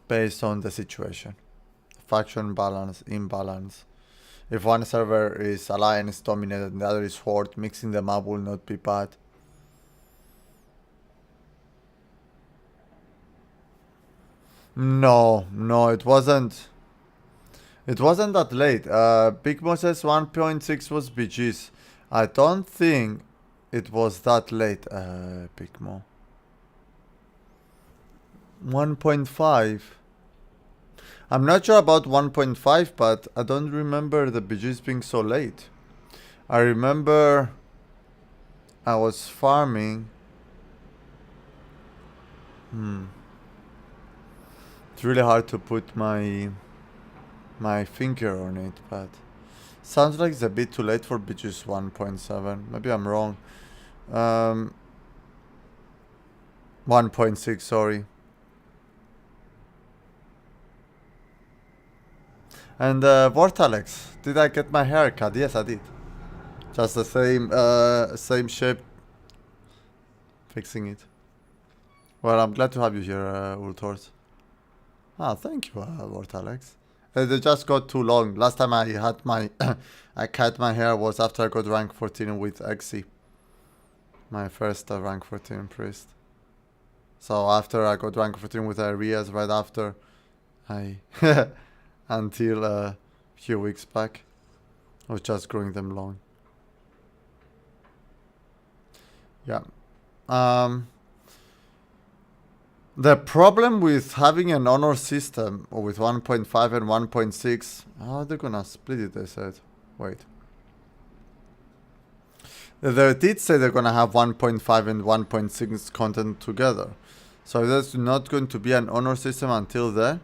the situation, faction balance, imbalance. If one server is alliance dominated and the other is horde, mixing them up will not be bad. No, it wasn't. It wasn't that late. Big Mo says 1.6 was BG's. I don't think it was that late, Big Mo. 1.5. I'm not sure about 1.5, but I don't remember the BG's being so late. I remember I was farming. It's really hard to put my finger on it, but sounds like it's a bit too late for BG's 1.7. Maybe I'm wrong. 1.6, sorry. And Vortalex, did I get my hair cut? Yes, I did. Just the same shape. Fixing it. Well, I'm glad to have you here, Ultors. Ah, thank you, Vortalex. They just got too long. Last time I had my I cut my hair was after I got rank 14 with Exi. My first rank 14 priest. So after I got rank 14 with Arias, right after I until a few weeks back, I was just growing them long. Yeah. The problem with having an honor system or with 1.5 and 1.6, how are they gonna split it? They said, wait. They did say they're gonna have 1.5 and 1.6 content together. So there's not going to be an honor system until then.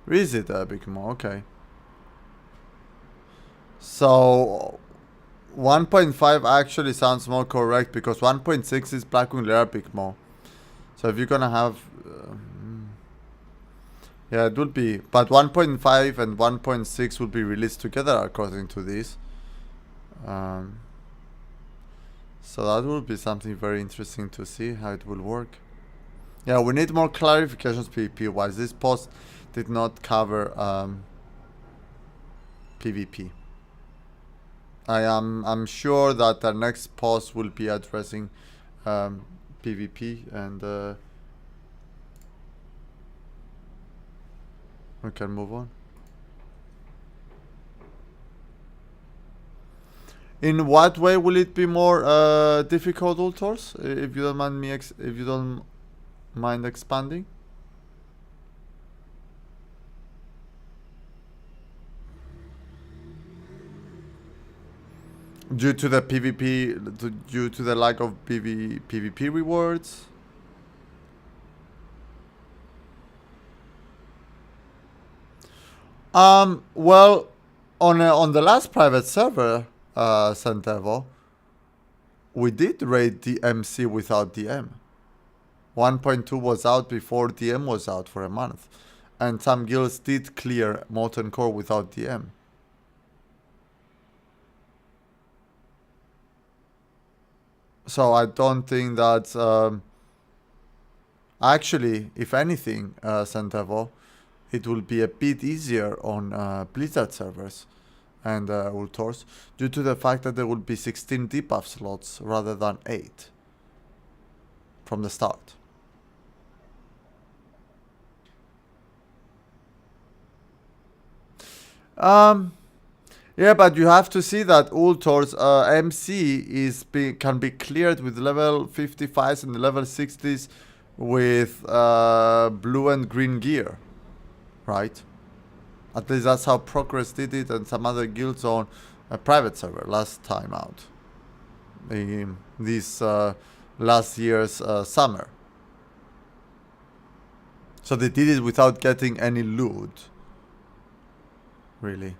Where is it, Big Mo? Okay. So 1.5 actually sounds more correct because 1.6 is Black Wing Big Mo. So if you're gonna have, yeah, it would be, but 1.5 and 1.6 will be released together according to this. So that will be something very interesting to see how it will work. Yeah, we need more clarifications PvP wise. This post did not cover PvP. I'm sure that the next post will be addressing PvP, and we can move on. In what way will it be more difficult, Ultors? If you don't mind me, if you don't mind expanding. Due to the PvP, due to the lack of PvP rewards. Well, on the last private server, Santevo, we did raid the MC without DM. 1.2 was out before DM was out for a month, and some guilds did clear Molten Core without DM. So I don't think that's actually, if anything, Santevo, it will be a bit easier on Blizzard servers and Ultors due to the fact that there will be 16 debuff slots rather than 8 from the start. Yeah, but you have to see that Ultors MC can be cleared with level 55s and level 60s with blue and green gear, right? At least that's how Progress did it, and some other guilds on a private server last time out. This last year's summer. So they did it without getting any loot. really.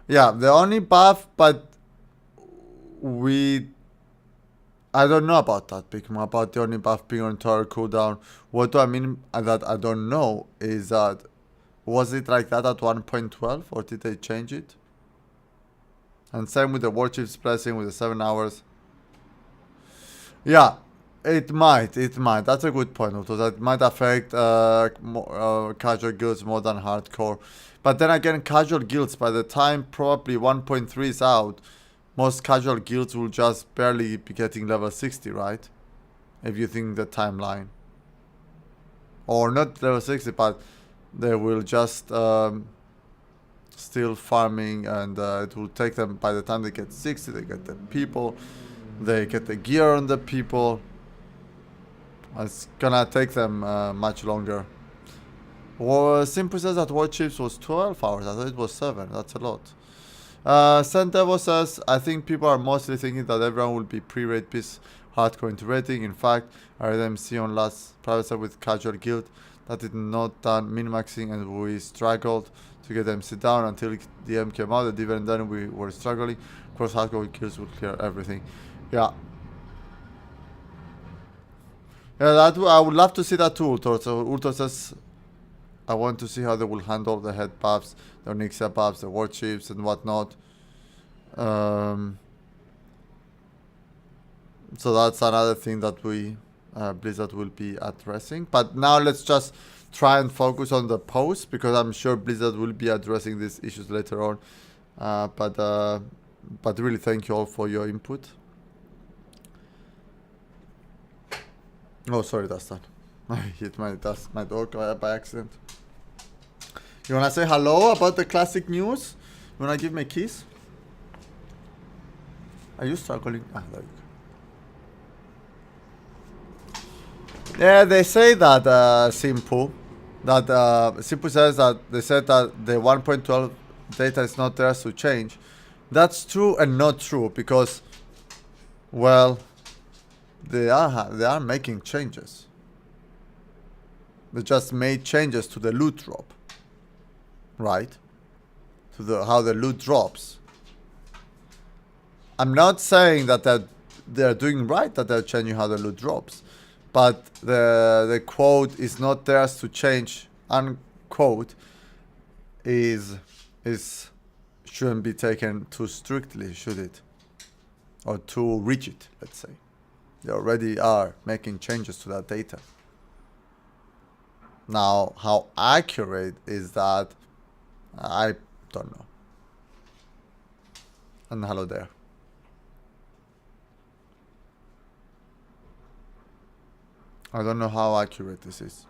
Yeah, the only buff, but we... I don't know about that, Pigma, about the only buff being on entire cooldown. What do I mean that I don't know is that... Was it like that at 1.12 or did they change it? And same with the Warchief's Blessing with the 7 hours. Yeah, it might. That's a good point. Also, that might affect casual guilds more than hardcore. But then again, casual guilds, by the time probably 1.3 is out, most casual guilds will just barely be getting level 60, right? If you think the timeline. Or not level 60, but they will just still farming, and it will take them, by the time they get 60, they get the people, they get the gear on the people. It's gonna take them much longer. Well, Simple says that War Chiefs was 12 hours. I thought it was 7. That's a lot. Sandevo says, I think people are mostly thinking that everyone will be pre-raid piece hardcore into rating. In fact, I read MC on last private side with casual guild that did not done min-maxing, and we struggled to get MC down until the M came out. Even then we were struggling. Of course, hardcore kills will clear everything. Yeah. Yeah, that I would love to see that too, Ultor. So Ultor says, I want to see how they will handle the head buffs, the Onyxia buffs, the war chiefs and whatnot. So that's another thing that we Blizzard will be addressing. But now let's just try and focus on the post, because I'm sure Blizzard will be addressing these issues later on. But really, thank you all for your input. Oh, sorry, Dustin. I hit my dog by accident. You wanna say hello about the classic news? You wanna give me a kiss? Are you struggling? Ah, there you go. Yeah, they say that Simple. That Simple says that they said that the 1.12 data is not there to change. That's true and not true, because, well, they are making changes. They just made changes to the loot drop, right? To how the loot drops. I'm not saying that they're doing right, that they're changing how the loot drops, but the quote is not theirs to change. Unquote is shouldn't be taken too strictly, should it? Or too rigid, let's say. They already are making changes to that data. Now, how accurate is that? I don't know. And hello there. I don't know how accurate this is.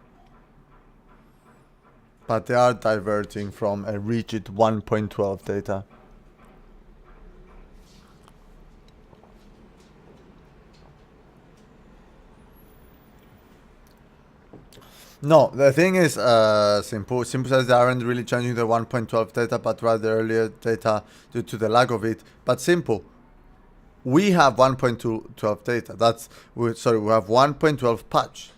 But they are diverting from a rigid 1.12 data. No, the thing is, Simple says they aren't really changing the 1.12 data, but rather earlier data due to the lack of it. But Simple, we have 1.12 data. We have 1.12 patch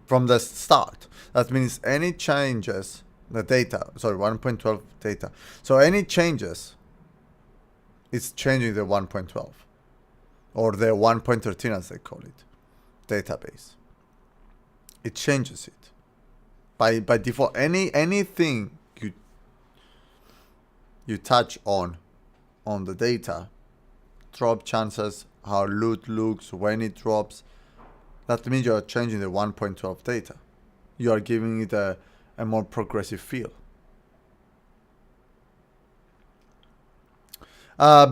from the start. That means any changes, 1.12 data. So any changes, it's changing the 1.12 or the 1.13 as they call it, database. It changes it by default. Anything you touch on the data, drop chances, how loot looks, when it drops, that means you are changing the 1.12 data. You are giving it a more progressive feel.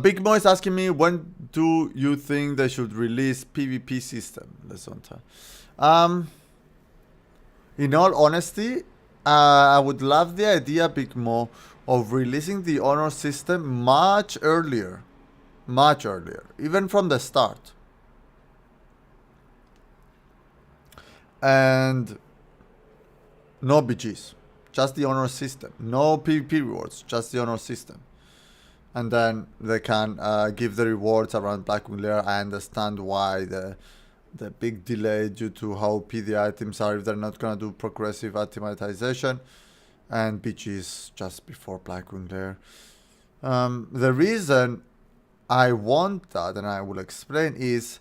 Big Mo is asking me, when do you think they should release PvP system, Lezonta? In all honesty, I would love the idea, Big Mo, of releasing the honor system much earlier, even from the start. And no BGs, just the honor system. No PvP rewards, just the honor system. And then they can give the rewards around Blackwing Lair. I understand why the big delay due to how PD items are if they're not gonna do progressive itemization, and BGs just before Blackwing Lair. The reason I want that, and I will explain, is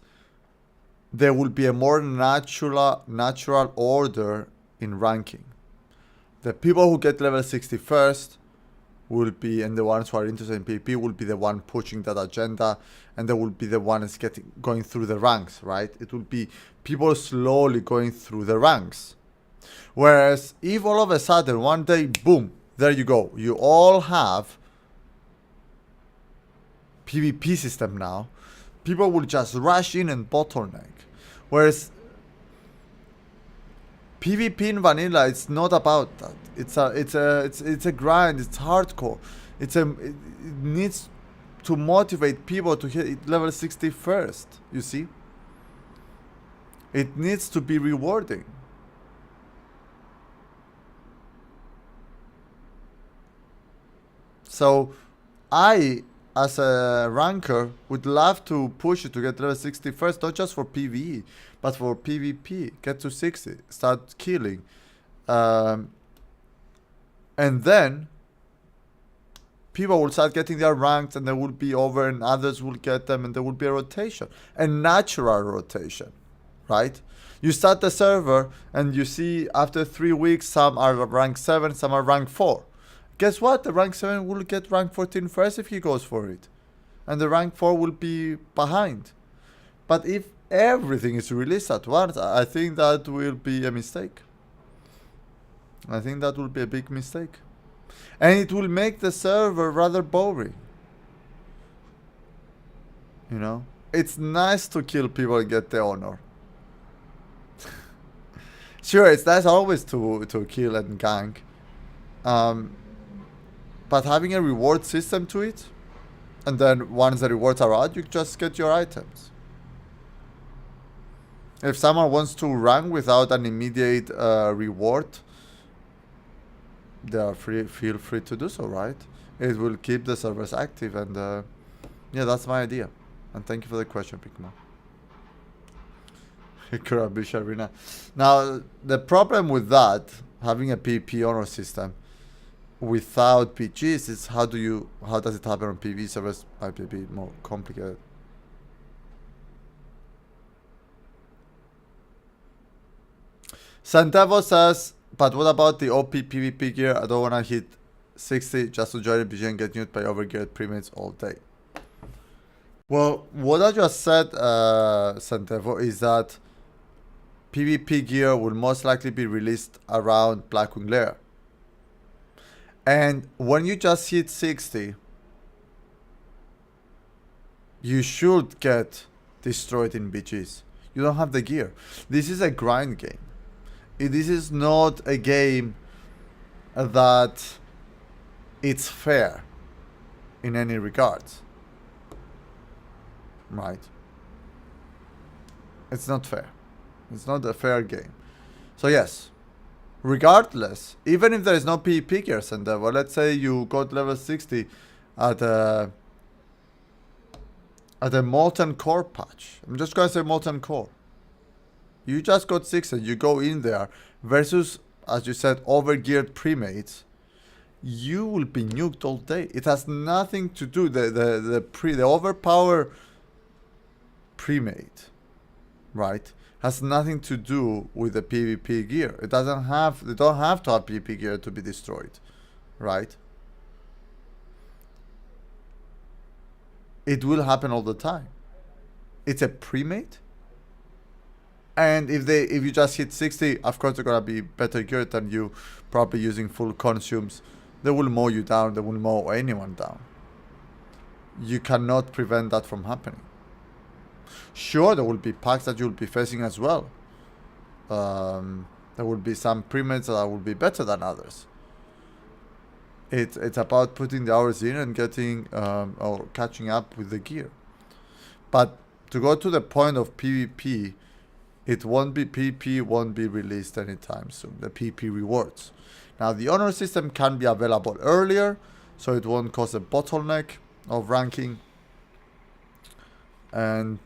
there will be a more natural order in ranking. The people who get level 60 first will be, and the ones who are interested in PvP will be the one pushing that agenda, and they will be the ones going through the ranks, right? It will be people slowly going through the ranks. Whereas if all of a sudden one day, boom, there you go, you all have PvP system now, people will just rush in and bottleneck. Whereas PvP in vanilla, it's not about that. It's a grind. It's hardcore. It needs to motivate people to hit level 60 first. You see, it needs to be rewarding. So, I, as a ranker, would love to push it to get level 60 first, not just for PvE, but for PvP. Get to 60, start killing. And then people will start getting their ranks, and they will be over, and others will get them, and there will be a rotation. A natural rotation, right? You start the server, and you see after 3 weeks, some are rank 7, some are rank 4. Guess what? The rank 7 will get rank 14 first if he goes for it. And the rank 4 will be behind. But if everything is released at once, I think that will be a mistake. I think that will be a big mistake. And it will make the server rather boring. You know? It's nice to kill people and get the honor. Sure, it's nice always to kill and gank. But having a reward system to it, and then once the rewards are out, you just get your items. If someone wants to rank without an immediate reward, they are feel free to do so, right? It will keep the servers active, and yeah, that's my idea. And thank you for the question, Pigma. Kurabish Arena. Now, the problem with that, having a PvP honor system without PGs, is how does it happen on PvE servers? Might be a bit more complicated. Santevo says, but what about the OP PvP gear? I don't want to hit 60 just to join a BG and get nuked by overgeared premates all day. Well, what I just said, Santevo, is that PvP gear will most likely be released around Blackwing Lair. And when you just hit 60, you should get destroyed in BGs. You don't have the gear. This is a grind game. This is not a game that it's fair in any regards. Right? It's not fair. It's not a fair game. So yes, regardless, even if there is no PvP gears endeavor, let's say you got level 60 at a Molten Core patch. I'm just gonna say Molten Core. You just got 60, you go in there versus, as you said, overgeared premates. You will be nuked all day. It has nothing to do the overpower premate, right? Has nothing to do with the PvP gear. They don't have to have PvP gear to be destroyed, right? It will happen all the time. It's a premate, and if you just hit 60, of course they're gonna be better geared than you, probably using full consumes. They will mow you down. They will mow anyone down. You cannot prevent that from happening. Sure, there will be packs that you'll be facing as well. There will be some premates that will be better than others. It's about putting the hours in and getting or catching up with the gear. But to go to the point of PvP, PvP won't be released anytime soon. The PvP rewards. Now the honor system can be available earlier, so it won't cause a bottleneck of ranking. And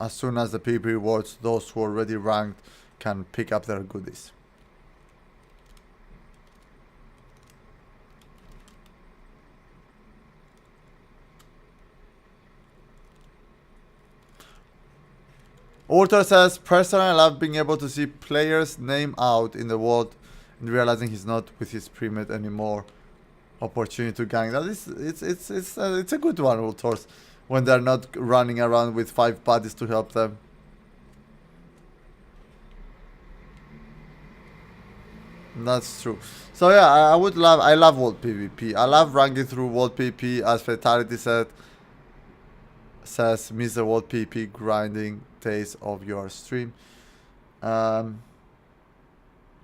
as soon as the PvP rewards, those who are already ranked can pick up their goodies. Ultra says, personally I love being able to see players' name out in the world and realizing he's not with his premade anymore. Opportunity to gang. That is, it's a good one, Ultors, when they're not running around with 5 buddies to help them. That's true. So yeah, I love World PvP. I love ranking through World PvP, as Fatality says, miss the World PvP grinding days of your stream. Yeah,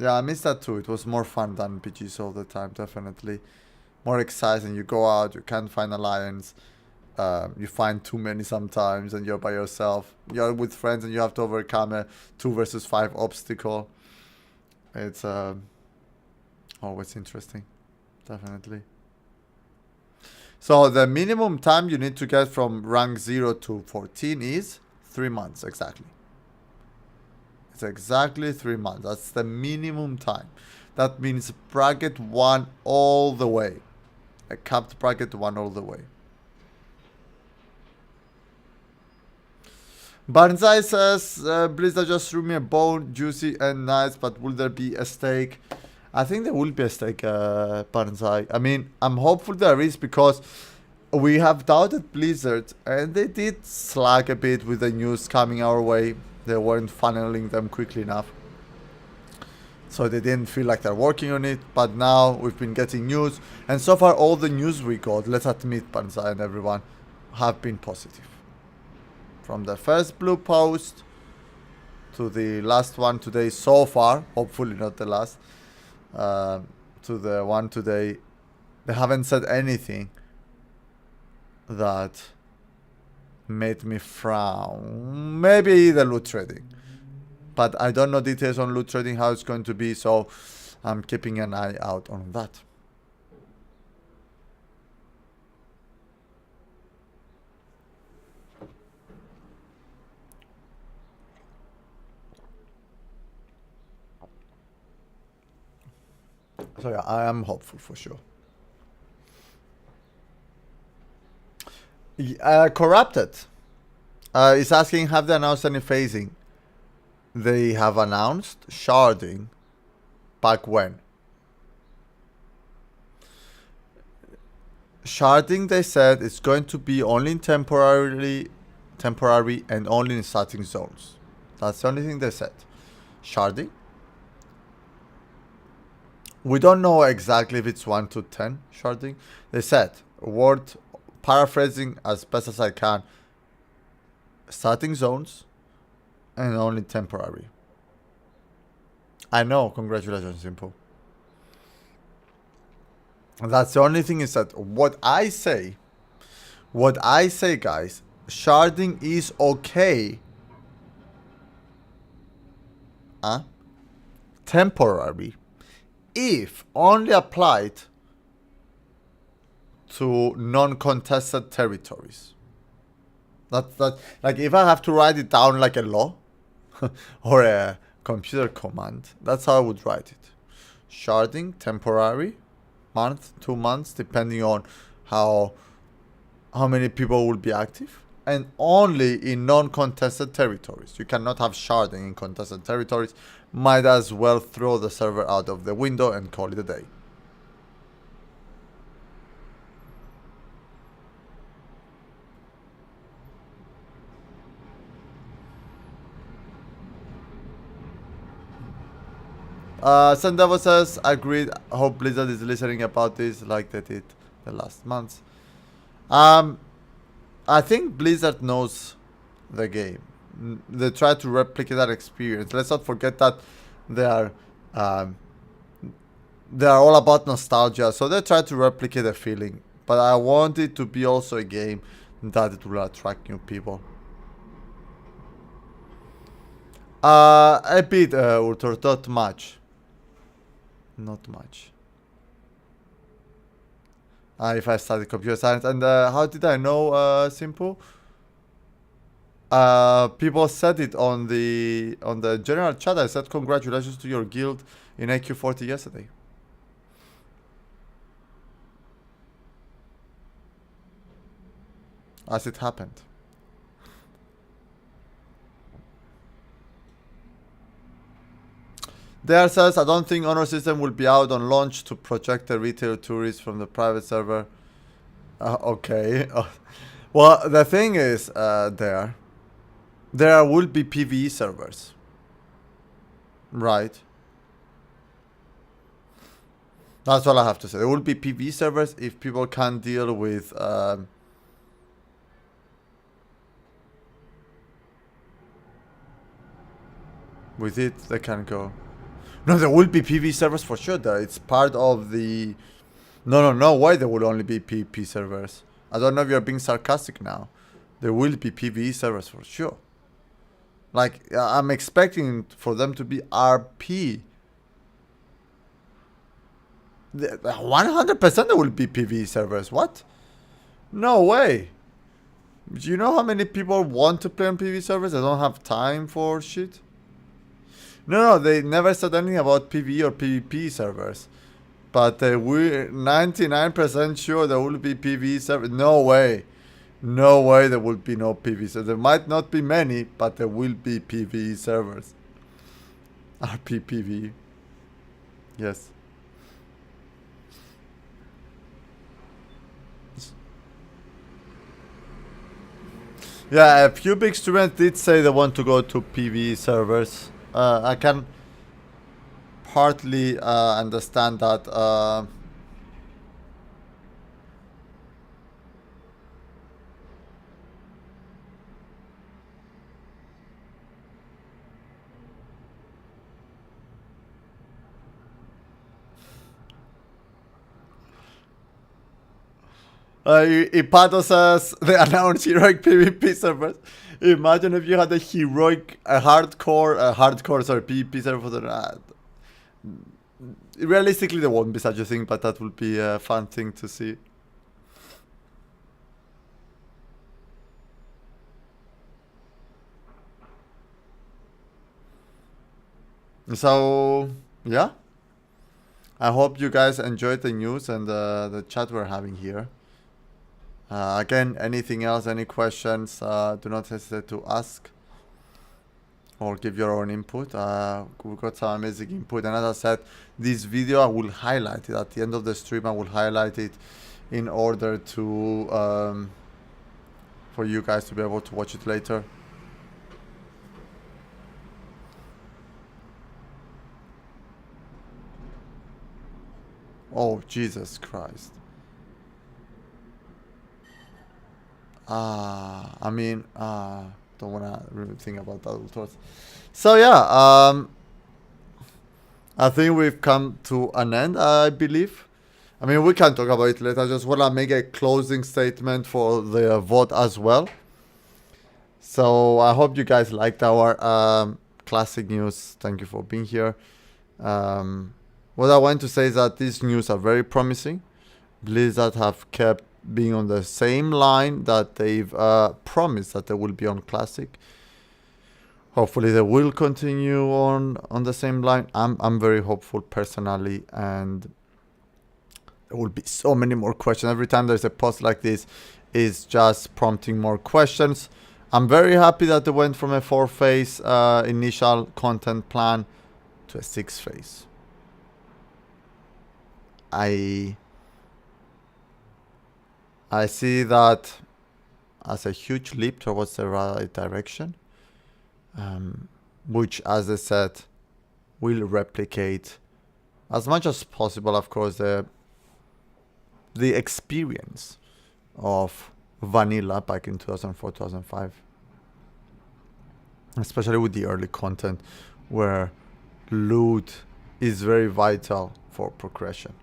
I miss that too. It was more fun than PGs all the time, definitely. More exciting. You go out, you can't find alliance. You find too many sometimes and you're by yourself. You're with friends and you have to overcome a 2 versus 5 obstacle. It's always interesting, definitely. So the minimum time you need to get from rank 0 to 14 is 3 months, exactly. It's exactly 3 months. That's the minimum time. That means bracket 1 all the way. A capped bracket 1 all the way. Banzai says, Blizzard just threw me a bone, juicy and nice, but will there be a steak? I think there will be a steak, Banzai. I mean, I'm hopeful there is, because we have doubted Blizzard and they did slack a bit with the news coming our way. They weren't funneling them quickly enough. So they didn't feel like they're working on it, but now we've been getting news. And so far all the news we got, let's admit, Banzai and everyone, have been positive. From the first blue post to the last one today so far, hopefully not the last, to the one today, they haven't said anything that made me frown. Maybe the loot trading, but I don't know details on loot trading, how it's going to be, so I'm keeping an eye out on that. So yeah, I am hopeful for sure. Corrupted is asking, have they announced any phasing? They have announced sharding. Back when? Sharding, they said, is going to be only in temporary and only in starting zones. That's the only thing they said. Sharding. We don't know exactly if it's 1 to 10 sharding. They said, word paraphrasing as best as I can, starting zones and only temporary. I know, congratulations, Simple. That's the only thing is that what I say, guys, sharding is okay. Temporary. If only applied to non-contested territories. That like if I have to write it down like a law or a computer command, that's how I would write it. Sharding, temporary, month, 2 months, depending on how many people will be active, and only in non-contested territories. You cannot have sharding in contested territories. Might as well throw the server out of the window and call it a day. Sandevo says, agreed. I hope Blizzard is listening about this like they did the last months. I think Blizzard knows the game. They try to replicate that experience. Let's not forget that they are all about nostalgia, so they try to replicate the feeling. But I want it to be also a game that it will attract new people. A bit, Ultor, not much. Not much. If I studied computer science, and how did I know, Simple? People said it on the general chat. I said congratulations to your guild in AQ40 yesterday. As it happened. There says, I don't think Honor System will be out on launch to project the retail tourists from the private server. Okay. Well, the thing is, there will be PvE servers. Right. That's all I have to say. There will be PvE servers if people can't deal with... with it, they can go. No, there will be PvE servers for sure. There, it's part of the... No way there will only be PvP servers. I don't know if you're being sarcastic now. There will be PvE servers for sure. Like, I'm expecting for them to be RP. 100% there will be PvE servers. What? No way. Do you know how many people want to play on PvE servers? They don't have time for shit. No, they never said anything about PvE or PvP servers. But we're 99% sure there will be PvE servers. No way. No way there will be no PvE servers. There might not be many, but there will be PvE servers. RP PvE. Yes. Yeah, a few big students did say they want to go to PvE servers. I can partly understand that. Ipato says they announced heroic PvP servers. Imagine if you had a hardcore PvP server for the... realistically, there won't be such a thing, but that would be a fun thing to see. So, yeah. I hope you guys enjoyed the news and the chat we're having here. Again, anything else, any questions, do not hesitate to ask or give your own input. We got some amazing input, and as I said, this video I will highlight it at the end of the stream. I will highlight it in order to for you guys to be able to watch it later. Oh, Jesus Christ. I mean, don't want to really think about that thoughts. So yeah, I think we've come to an end, I believe. I mean, we can talk about it later. I just want to make a closing statement for the vote as well. So I hope you guys liked our classic news. Thank you for being here. What I want to say is that these news are very promising. Blizzard have kept being on the same line that they've promised that they will be on Classic. Hopefully they will continue on the same line. I'm very hopeful personally, and there will be so many more questions. Every time there's a post like this, it's just prompting more questions. I'm very happy that they went from a 4-phase initial content plan to a 6-phase. I see that as a huge leap towards the right direction, which, as I said, will replicate as much as possible, of course, the experience of vanilla back in 2004, 2005. Especially with the early content, where loot is very vital for progression.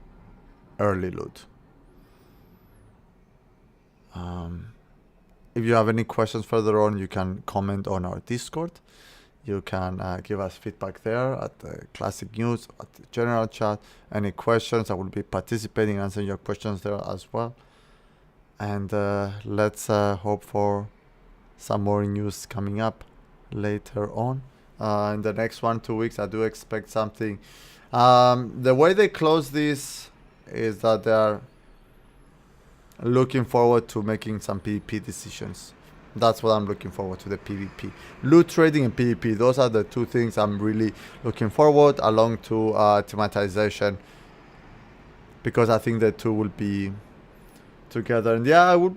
Early loot. If you have any questions further on, you can comment on our Discord. You can give us feedback there at the Classic News, at the general chat. Any questions, I will be participating, answering your questions there as well. And let's hope for some more news coming up later on. In the next 1-2 weeks, I do expect something. The way they close this is that they are looking forward to making some PvP decisions. That's what I'm looking forward to, the PvP. Loot trading and PvP, those are the two things I'm really looking forward, along to thematization, because I think the two will be together. And yeah, I would